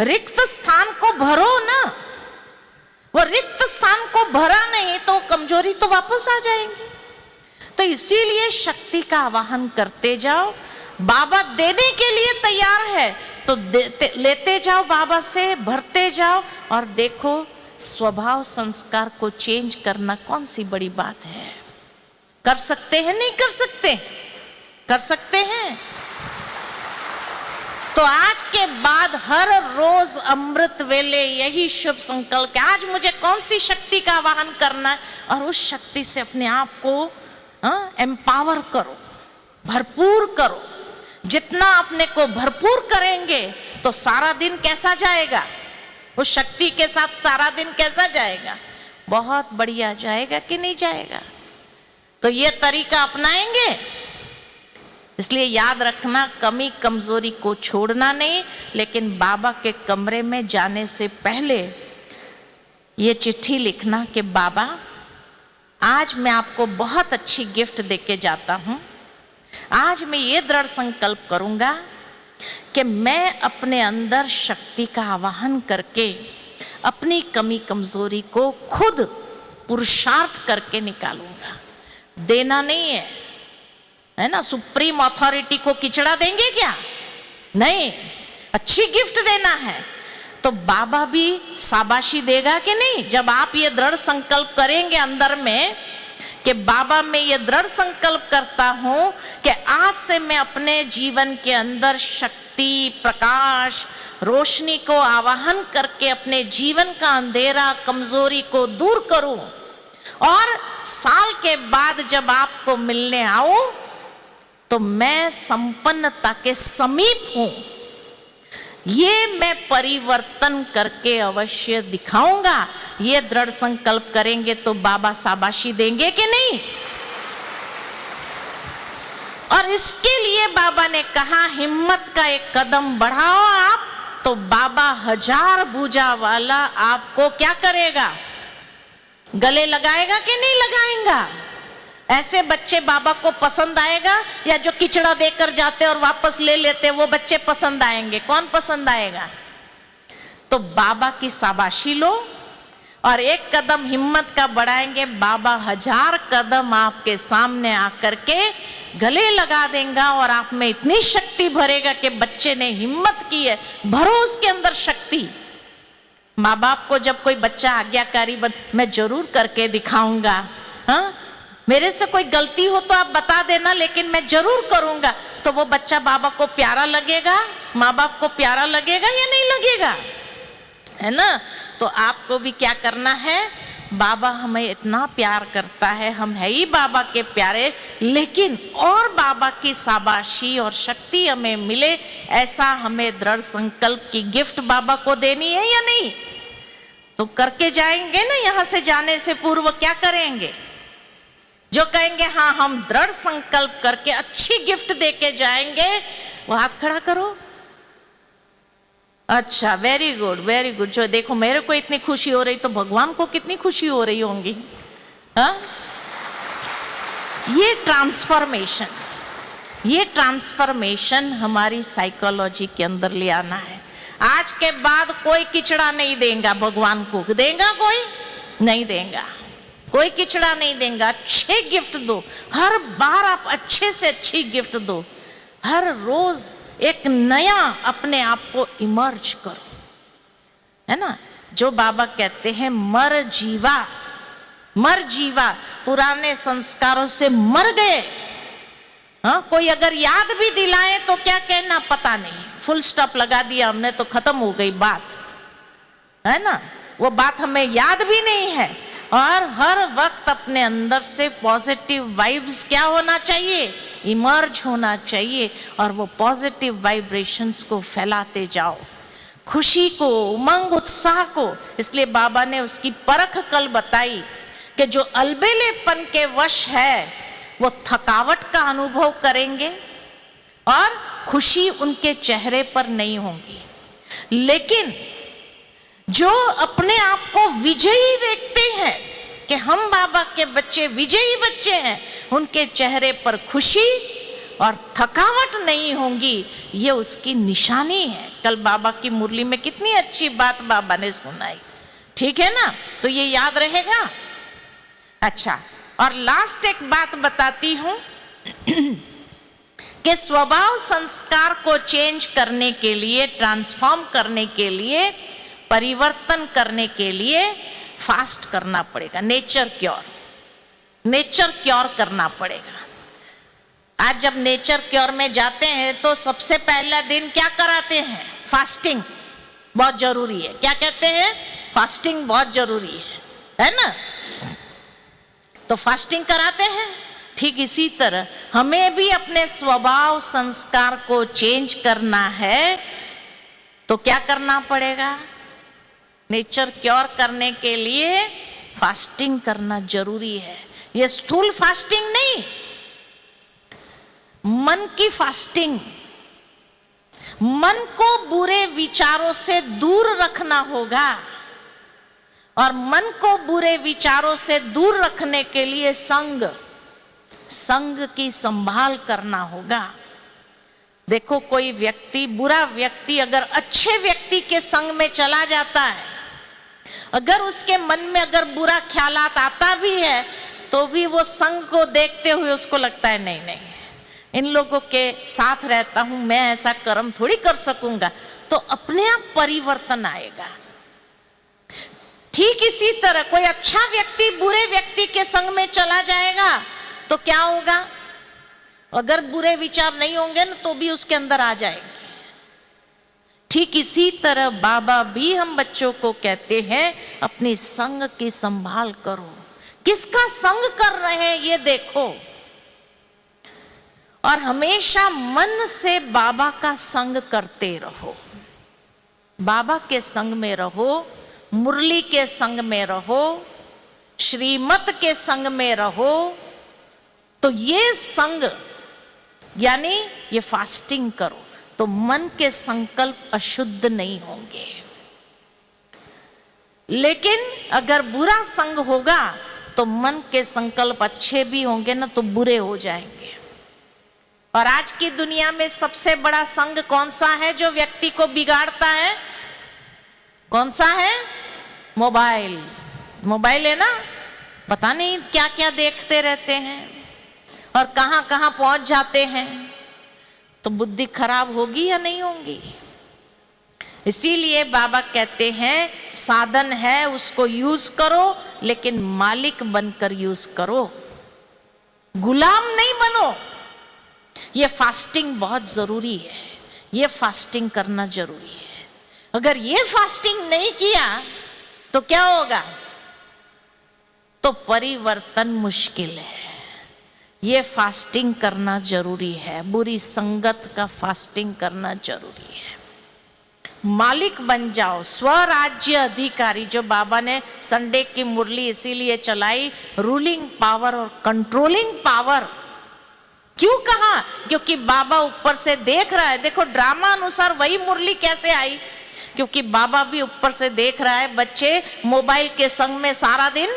रिक्त स्थान को भरो ना। वो रिक्त स्थान को भरा नहीं तो कमजोरी तो वापस आ जाएंगी। तो इसीलिए शक्ति का आवाहन करते जाओ। बाबा देने के लिए तैयार है तो लेते जाओ, बाबा से भरते जाओ, और देखो स्वभाव संस्कार को चेंज करना कौन सी बड़ी बात है। कर सकते हैं? नहीं कर सकते? कर सकते हैं। तो आज के बाद हर रोज अमृत वेले यही शुभ संकल्प है, आज मुझे कौन सी शक्ति का आवाहन करना है, और उस शक्ति से अपने आप को एम्पावर करो, भरपूर करो। जितना अपने को भरपूर करेंगे तो सारा दिन कैसा जाएगा? उस शक्ति के साथ सारा दिन कैसा जाएगा? बहुत बढ़िया जाएगा कि नहीं जाएगा? तो ये तरीका अपनाएंगे। इसलिए याद रखना, कमी कमजोरी को छोड़ना नहीं, लेकिन बाबा के कमरे में जाने से पहले ये चिट्ठी लिखना कि बाबा आज मैं आपको बहुत अच्छी गिफ्ट देके जाता हूं। आज मैं ये दृढ़ संकल्प करूंगा कि मैं अपने अंदर शक्ति का आवाहन करके अपनी कमी कमजोरी को खुद पुरुषार्थ करके निकालूंगा। देना नहीं है, है ना? सुप्रीम अथॉरिटी को किचड़ा देंगे क्या? नहीं, अच्छी गिफ्ट देना है। तो बाबा भी शाबाशी देगा कि नहीं? जब आप ये दृढ़ संकल्प करेंगे अंदर में कि बाबा मैं ये दृढ़ संकल्प करता हूं कि आज से मैं अपने जीवन के अंदर शक्ति, प्रकाश, रोशनी को आवाहन करके अपने जीवन का अंधेरा, कमजोरी को दूर करूं, और साल के बाद जब आपको मिलने आऊं तो मैं संपन्नता के समीप हूं। ये मैं परिवर्तन करके अवश्य दिखाऊंगा। ये दृढ़ संकल्प करेंगे तो बाबा शाबाशी देंगे कि नहीं? और इसके लिए बाबा ने कहा हिम्मत का एक कदम बढ़ाओ आप, तो बाबा 1000 भुजा वाला आपको क्या करेगा? गले लगाएगा कि नहीं लगाएगा? ऐसे बच्चे बाबा को पसंद आएगा या जो किचड़ा देकर जाते और वापस ले लेते वो बच्चे पसंद आएंगे? कौन पसंद आएगा? तो बाबा की शाबाशी लो और एक कदम हिम्मत का बढ़ाएंगे, बाबा 1000 कदम आपके सामने आकर के गले लगा देगा और आप में इतनी शक्ति भरेगा कि बच्चे ने हिम्मत की है, भरो उसके अंदर शक्ति। माँ बाप को जब कोई बच्चा आज्ञाकारी बन, मैं जरूर करके दिखाऊंगा, हाँ मेरे से कोई गलती हो तो आप बता देना, लेकिन मैं जरूर करूंगा, तो वो बच्चा बाबा को प्यारा लगेगा, माँ बाप को प्यारा लगेगा या नहीं लगेगा? है ना? तो आपको भी क्या करना है, बाबा हमें इतना प्यार करता है, हम है ही बाबा के प्यारे, लेकिन और बाबा की शाबाशी और शक्ति हमें मिले, ऐसा हमें दृढ़ संकल्प की गिफ्ट बाबा को देनी है या नहीं? तो करके जाएंगे ना। यहां से जाने से पूर्व क्या करेंगे? जो कहेंगे हाँ हम दृढ़ संकल्प करके अच्छी गिफ्ट देके जाएंगे, वो हाथ खड़ा करो। अच्छा, वेरी गुड वेरी गुड। जो देखो मेरे को इतनी खुशी हो रही तो भगवान को कितनी खुशी हो रही होंगी। हाँ, ये ट्रांसफॉर्मेशन हमारी साइकोलॉजी के अंदर ले आना है। आज के बाद कोई किचड़ा नहीं देगा भगवान को, देगा कोई? नहीं देगा, कोई किचड़ा नहीं देगा। अच्छे गिफ्ट दो, हर बार आप अच्छे से अच्छी गिफ्ट दो, हर रोज एक नया अपने आप को इमर्ज करो, है ना? जो बाबा कहते हैं मर जीवा, मर जीवा, पुराने संस्कारों से मर गए। हाँ, कोई अगर याद भी दिलाए तो क्या कहना पता नहीं, फुल स्टॉप लगा दिया हमने तो खत्म हो गई बात, है ना? वो बात हमें याद भी नहीं है। और हर वक्त अपने अंदर से पॉजिटिव वाइब्स क्या होना चाहिए? इमर्ज होना चाहिए, और वो पॉजिटिव वाइब्रेशंस को फैलाते जाओ, खुशी को, उमंग, उत्साह को। इसलिए बाबा ने उसकी परख कल बताई कि जो अलबेलेपन के वश है वो थकावट का अनुभव करेंगे और खुशी उनके चेहरे पर नहीं होगी, लेकिन जो अपने आप को विजयी देखते हैं, कि हम बाबा के बच्चे विजयी बच्चे हैं, उनके चेहरे पर खुशी और थकावट नहीं होंगी, ये उसकी निशानी है। कल बाबा की मुरली में कितनी अच्छी बात बाबा ने सुनाई, ठीक है ना, तो ये याद रहेगा। अच्छा, और लास्ट एक बात बताती हूं कि स्वभाव संस्कार को चेंज करने के लिए, ट्रांसफॉर्म करने के लिए, परिवर्तन करने के लिए फास्ट करना पड़ेगा। नेचर क्योर करना पड़ेगा। आज जब नेचर क्योर में जाते हैं तो सबसे पहला दिन क्या कराते हैं? फास्टिंग बहुत जरूरी है। क्या कहते हैं? फास्टिंग बहुत जरूरी है ना। तो फास्टिंग कराते हैं। ठीक इसी तरह हमें भी अपने स्वभाव संस्कार को चेंज करना है तो क्या करना पड़ेगा? नेचर क्योर करने के लिए फास्टिंग करना जरूरी है। ये स्थूल फास्टिंग नहीं, मन की फास्टिंग। मन को बुरे विचारों से दूर रखना होगा, और मन को बुरे विचारों से दूर रखने के लिए संग की संभाल करना होगा। देखो, कोई व्यक्ति, बुरा व्यक्ति अगर अच्छे व्यक्ति के संग में चला जाता है, अगर उसके मन में अगर बुरा ख्यालात आता भी है तो भी वो संग को देखते हुए उसको लगता है नहीं नहीं, इन लोगों के साथ रहता हूं, मैं ऐसा कर्म थोड़ी कर सकूंगा, तो अपने आप परिवर्तन आएगा। ठीक इसी तरह कोई अच्छा व्यक्ति बुरे व्यक्ति के संग में चला जाएगा तो क्या होगा? अगर बुरे विचार नहीं होंगे ना तो भी उसके अंदर आ जाएंगे। ठीक इसी तरह बाबा भी हम बच्चों को कहते हैं अपनी संग की संभाल करो। किसका संग कर रहे हैं ये देखो, और हमेशा मन से बाबा का संग करते रहो। बाबा के संग में रहो, मुरली के संग में रहो, श्रीमत के संग में रहो, तो ये संग यानी ये फास्टिंग करो तो मन के संकल्प अशुद्ध नहीं होंगे। लेकिन अगर बुरा संग होगा तो मन के संकल्प अच्छे भी होंगे ना तो बुरे हो जाएंगे। और आज की दुनिया में सबसे बड़ा संग कौन सा है जो व्यक्ति को बिगाड़ता है? कौन सा है? मोबाइल। मोबाइल है ना, पता नहीं क्या क्या देखते रहते हैं और कहां कहां पहुंच जाते हैं, तो बुद्धि खराब होगी या नहीं होगी? इसीलिए बाबा कहते हैं साधन है उसको यूज करो, लेकिन मालिक बनकर यूज करो, गुलाम नहीं बनो। ये फास्टिंग बहुत जरूरी है, ये फास्टिंग करना जरूरी है। अगर ये फास्टिंग नहीं किया तो क्या होगा? तो परिवर्तन मुश्किल है। ये फास्टिंग करना जरूरी है, बुरी संगत का फास्टिंग करना जरूरी है। मालिक बन जाओ, स्वराज्य अधिकारी। जो बाबा ने संडे की मुरली इसीलिए चलाई, रूलिंग पावर और कंट्रोलिंग पावर। क्यों कहा? क्योंकि बाबा ऊपर से देख रहा है। देखो ड्रामा अनुसार वही मुरली कैसे आई, क्योंकि बाबा भी ऊपर से देख रहा है बच्चे मोबाइल के संग में सारा दिन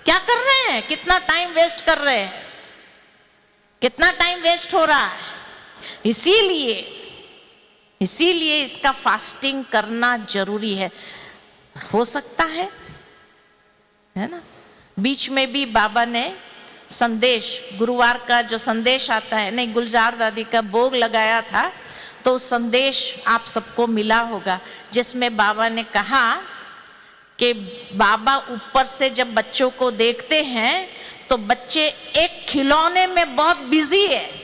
क्या कर रहे हैं, कितना टाइम वेस्ट कर रहे हैं, कितना टाइम वेस्ट हो रहा है। इसीलिए इसका फास्टिंग करना जरूरी है। हो सकता है ना। बीच में भी बाबा ने संदेश, गुरुवार का जो संदेश आता है, नहीं गुलजार दादी का भोग लगाया था, तो संदेश आप सबको मिला होगा, जिसमें बाबा ने कहा कि बाबा ऊपर से जब बच्चों को देखते हैं तो बच्चे एक खिलौने में बहुत बिजी है,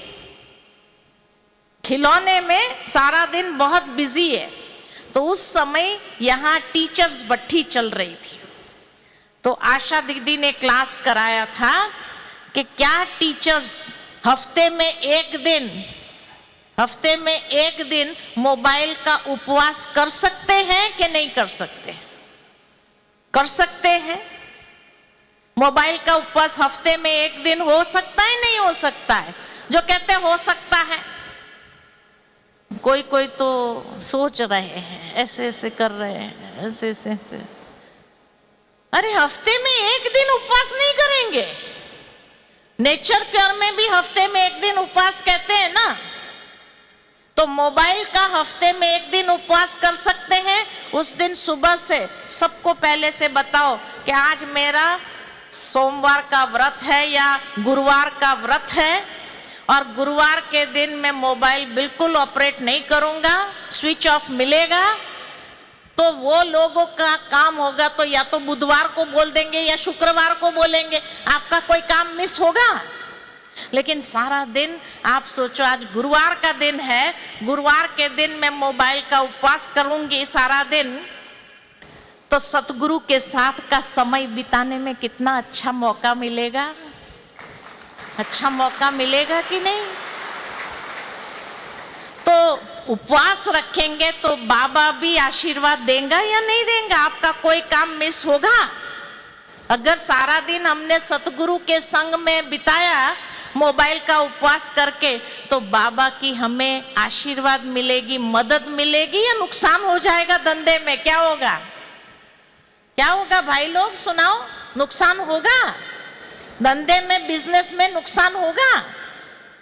खिलौने में सारा दिन बहुत बिजी है। तो उस समय यहाँ टीचर्स भट्टी चल रही थी, तो आशा दीदी ने क्लास कराया था कि क्या टीचर्स हफ्ते में एक दिन मोबाइल का उपवास कर सकते हैं कि नहीं कर सकते? कर सकते हैं। मोबाइल का उपवास हफ्ते में एक दिन हो सकता है, नहीं हो सकता है? जो कहते हो सकता है, कोई कोई तो सोच रहे हैं ऐसे ऐसे कर रहे हैं, ऐसे ऐसे ऐसे। अरे हफ्ते में एक दिन उपवास नहीं करेंगे? नेचर केयर में भी हफ्ते में एक दिन उपवास कहते हैं ना। तो मोबाइल का हफ्ते में एक दिन उपवास कर सकते हैं। उस दिन सुबह से सबको पहले से बताओ कि आज मेरा सोमवार का व्रत है या गुरुवार का व्रत है, और गुरुवार के दिन मैं मोबाइल बिल्कुल ऑपरेट नहीं करूंगा, स्विच ऑफ मिलेगा। तो वो लोगों का काम होगा तो या तो बुधवार को बोल देंगे या शुक्रवार को बोलेंगे, आपका कोई काम मिस होगा। लेकिन सारा दिन आप सोचो, आज गुरुवार का दिन है, गुरुवार के दिन मैं मोबाइल का उपवास करूंगी सारा दिन, तो सतगुरु के साथ का समय बिताने में कितना अच्छा मौका मिलेगा। अच्छा मौका मिलेगा कि नहीं? तो उपवास रखेंगे तो बाबा भी आशीर्वाद देंगे या नहीं देंगे? आपका कोई काम मिस होगा? अगर सारा दिन हमने सतगुरु के संग में बिताया मोबाइल का उपवास करके, तो बाबा की हमें आशीर्वाद मिलेगी, मदद मिलेगी, या नुकसान हो जाएगा धंधे में? क्या होगा? क्या होगा भाई लोग, सुनाओ। नुकसान होगा? धंधे में, बिजनेस में नुकसान होगा?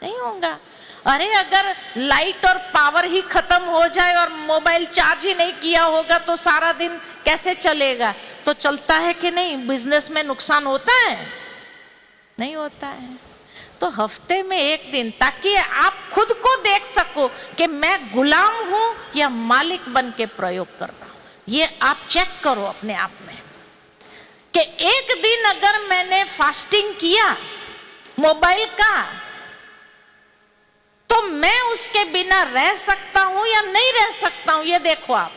नहीं होगा। अरे अगर लाइट और पावर ही खत्म हो जाए और मोबाइल चार्ज ही नहीं किया होगा तो सारा दिन कैसे चलेगा? तो चलता है कि नहीं? बिजनेस में नुकसान होता है? नहीं होता है। तो हफ्ते में एक दिन, ताकि आप खुद को देख सको कि मैं गुलाम हूं या मालिक बन के प्रयोग कर रहा हूं। ये आप चेक करो अपने आप में कि एक दिन अगर मैंने फास्टिंग किया मोबाइल का, तो मैं उसके बिना रह सकता हूं या नहीं रह सकता हूं? ये देखो आप।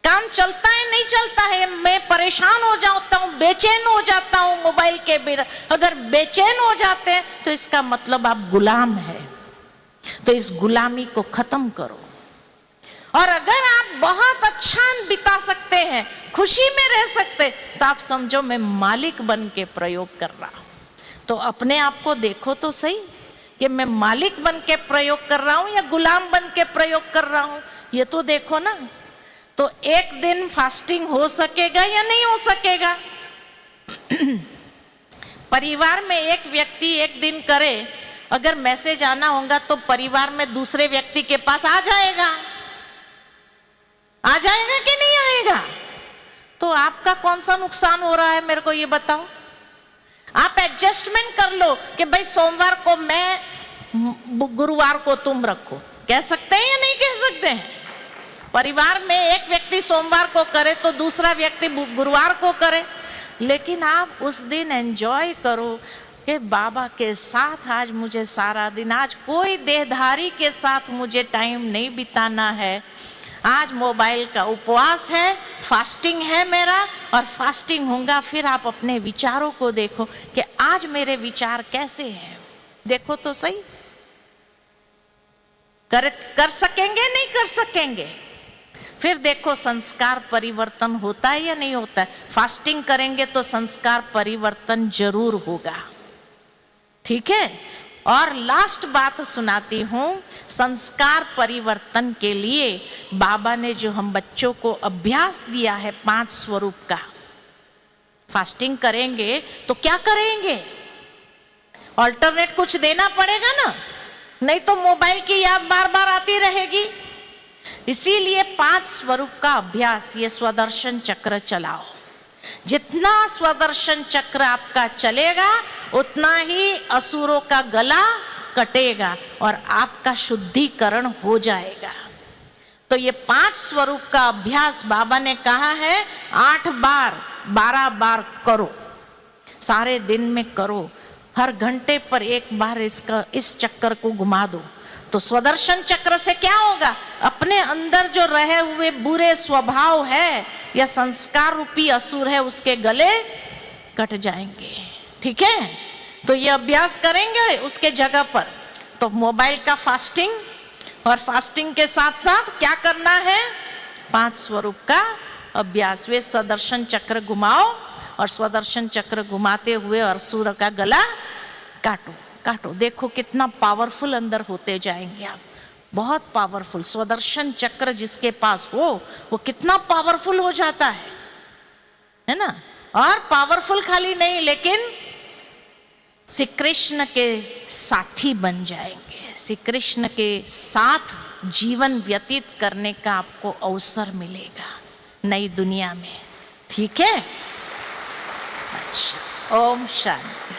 काम चलता है नहीं चलता है? मैं परेशान हो जाता हूं, बेचैन हो जाता हूं मोबाइल के बिना। अगर बेचैन हो जाते हैं तो इसका मतलब आप गुलाम है। तो इस गुलामी को खत्म करो। और अगर आप बहुत अच्छा बिता सकते हैं, खुशी में रह सकते, तो आप समझो मैं मालिक बन के प्रयोग कर रहा हूं। तो अपने आप को देखो तो सही कि मैं मालिक बन के प्रयोग कर रहा हूं या गुलाम बन के प्रयोग कर रहा हूं। ये तो देखो ना। तो एक दिन फास्टिंग हो सकेगा या नहीं हो सकेगा? परिवार में एक व्यक्ति एक दिन करे, अगर मैसेज आना होगा तो परिवार में दूसरे व्यक्ति के पास आ जाएगा। आ जाएगा कि नहीं आएगा? तो आपका कौन सा नुकसान हो रहा है, मेरे को ये बताओ। आप एडजस्टमेंट कर लो कि भाई सोमवार को मैं, गुरुवार को तुम रखो। कह सकते हैं या नहीं कह सकते हैं? परिवार में एक व्यक्ति सोमवार को करे तो दूसरा व्यक्ति गुरुवार को करे। लेकिन आप उस दिन एंजॉय करो कि बाबा के साथ आज मुझे सारा दिन, आज कोई देहधारी के साथ मुझे टाइम नहीं बिताना है। आज मोबाइल का उपवास है, फास्टिंग है मेरा, और फास्टिंग होगा। फिर आप अपने विचारों को देखो कि आज मेरे विचार कैसे हैं। देखो तो सही। कर सकेंगे नहीं कर सकेंगे? फिर देखो संस्कार परिवर्तन होता है या नहीं होता है। फास्टिंग करेंगे तो संस्कार परिवर्तन जरूर होगा। ठीक है। और लास्ट बात सुनाती हूं। संस्कार परिवर्तन के लिए बाबा ने जो हम बच्चों को अभ्यास दिया है 5 स्वरूप का। फास्टिंग करेंगे तो क्या करेंगे? ऑल्टरनेट कुछ देना पड़ेगा ना, नहीं तो मोबाइल की याद बार बार आती रहेगी। इसीलिए 5 स्वरूप का अभ्यास, ये स्वदर्शन चक्र चलाओ। जितना स्वदर्शन चक्र आपका चलेगा उतना ही असुरों का गला कटेगा और आपका शुद्धिकरण हो जाएगा। तो ये 5 स्वरूप का अभ्यास बाबा ने कहा है 8 बार 12 बार करो, सारे दिन में करो। हर घंटे पर एक बार इस चक्कर को घुमा दो। तो स्वदर्शन चक्र से क्या होगा? अपने अंदर जो रहे हुए बुरे स्वभाव है या संस्कार रूपी असुर है, उसके गले कट जाएंगे। ठीक है। तो ये अभ्यास करेंगे उसके जगह पर। तो मोबाइल का फास्टिंग, और फास्टिंग के साथ साथ क्या करना है? 5 स्वरूप का अभ्यास। वे स्वदर्शन चक्र घुमाओ और स्वदर्शन चक्र घुमाते हुए असुर का गला काटो काटो। देखो कितना पावरफुल अंदर होते जाएंगे आप। बहुत पावरफुल। स्वदर्शन चक्र जिसके पास हो वो कितना पावरफुल हो जाता है। है ना, और पावरफुल खाली नहीं, लेकिन श्री कृष्ण के साथी बन जाएंगे, श्री कृष्ण के साथ जीवन व्यतीत करने का आपको अवसर मिलेगा नई दुनिया में। ठीक है? अच्छा, ओम शांति।